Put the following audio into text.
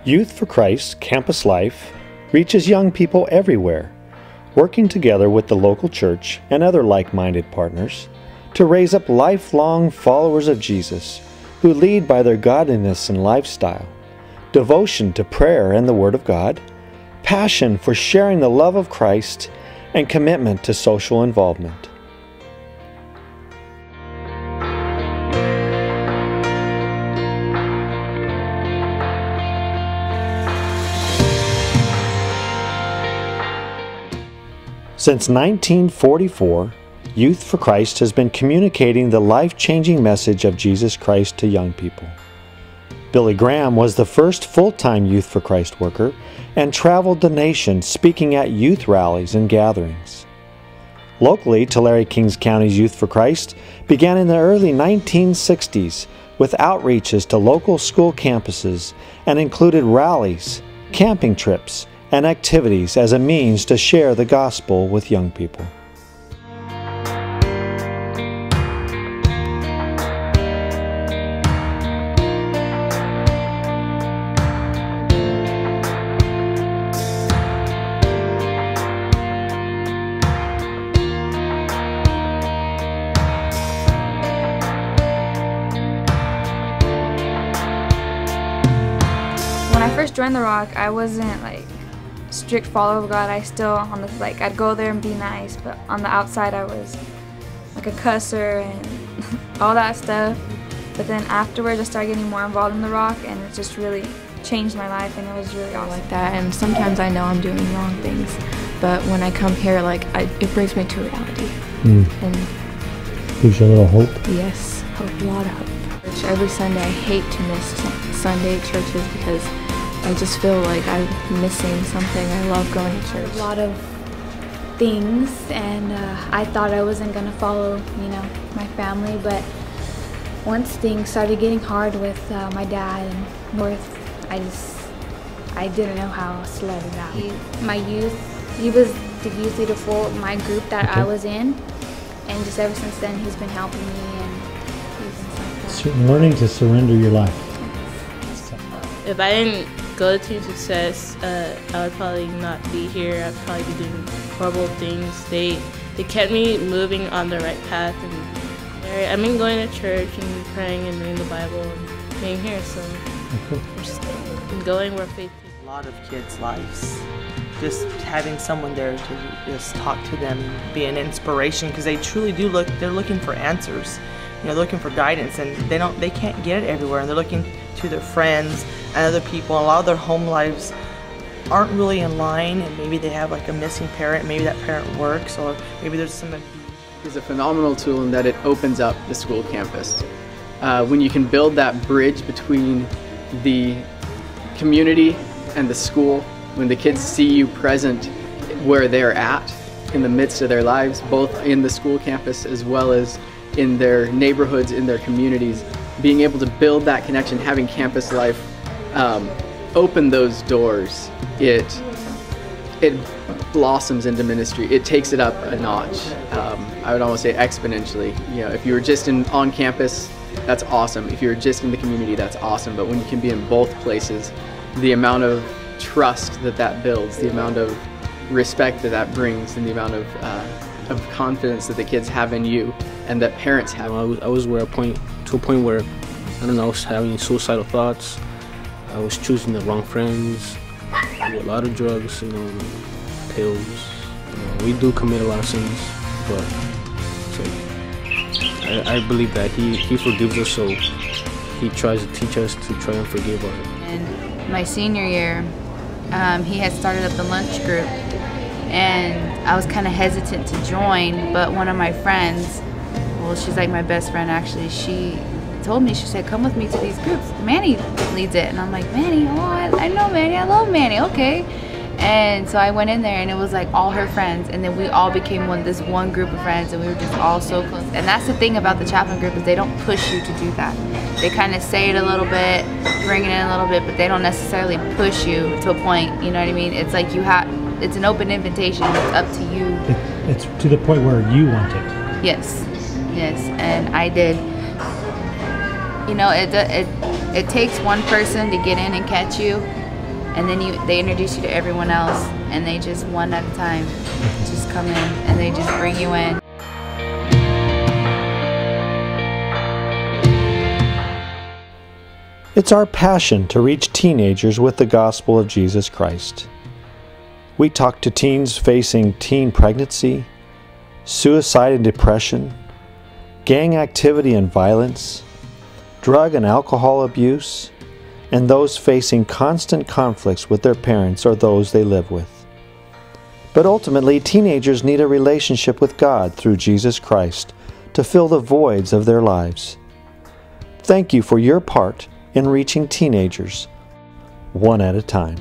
Youth for Christ Campus Life reaches young people everywhere, working together with the local church and other like-minded partners to raise up lifelong followers of Jesus who lead by their godliness and lifestyle, devotion to prayer and the Word of God, passion for sharing the love of Christ, and commitment to social involvement. Since 1944, Youth for Christ has been communicating the life-changing message of Jesus Christ to young people. Billy Graham was the first full-time Youth for Christ worker and traveled the nation speaking at youth rallies and gatherings. Locally, Tulare Kings County's Youth for Christ began in the early 1960s with outreaches to local school campuses and included rallies, camping trips, and activities as a means to share the gospel with young people. When I first joined The Rock, I wasn't like strict follower of God. I still I'd go there and be nice, but on the outside I was like a cusser and all that stuff. But then afterwards I started getting more involved in The Rock, and it just really changed my life, and it was really awesome. Like that, and sometimes I know I'm doing wrong things, but when I come here, it brings me to reality. And gives you a little hope. Yes, hope, a lot of hope. Every Sunday I hate to miss Sunday churches because I just feel like I'm missing something. I love going to church. A lot of things, and I thought I wasn't gonna follow, my family, but once things started getting hard with my dad and North, I didn't know how else to let it out. He was the youth leader for my group that I was in, and just ever since then he's been helping me and things like that. Learning to surrender your life. If I didn't go to Team Success, I would probably not be here. I'd probably be doing horrible things. They kept me moving on the right path, and I've been going to church and praying and reading the Bible and being here, so we're just going where faith is. A lot of kids' lives. Just having someone there to just talk to them, be an inspiration, because they truly do they're looking for answers. They're looking for guidance, and they can't get it everywhere, and they're looking to their friends and other people. A lot of their home lives aren't really in line, and maybe they have like a missing parent, maybe that parent works, or maybe there's some abuse. It's a phenomenal tool in that it opens up the school campus. When you can build that bridge between the community and the school, when the kids see you present where they're at in the midst of their lives, both in the school campus as well as in their neighborhoods, in their communities, being able to build that connection, having campus life open those doors, it blossoms into ministry. It takes it up a notch. I would almost say exponentially. If you were just on campus, that's awesome. If you're just in the community, that's awesome. But when you can be in both places, the amount of trust that builds, the amount of respect that brings, and the amount of confidence that the kids have in you and that parents have. I was to a point where, I was having suicidal thoughts. I was choosing the wrong friends, a lot of drugs, pills. We do commit a lot of sins, but I believe that he forgives us, so he tries to teach us to try and forgive others. In my senior year, he had started up the lunch group, and I was kind of hesitant to join, but one of my friends, well, she's like my best friend actually, she told me, she said, come with me to these groups. Manny leads it. And I'm like, Manny? Oh, I know Manny. I love Manny. Okay. And so I went in there, and it was like all her friends, and then we all became this one group of friends, and we were just all so close. And that's the thing about the chaplain group, is they don't push you to do that. They kind of say it a little bit, bring it in a little bit, but they don't necessarily push you to a point, you know what I mean? It's like it's an open invitation. It's up to you. It's to the point where you want it. Yes, and I did. You know, it takes one person to get in and catch you, and then they introduce you to everyone else, and they just one at a time just come in, and they just bring you in. It's our passion to reach teenagers with the gospel of Jesus Christ. We talk to teens facing teen pregnancy, suicide and depression, gang activity and violence, drug and alcohol abuse, and those facing constant conflicts with their parents or those they live with. But ultimately, teenagers need a relationship with God through Jesus Christ to fill the voids of their lives. Thank you for your part in reaching teenagers, one at a time.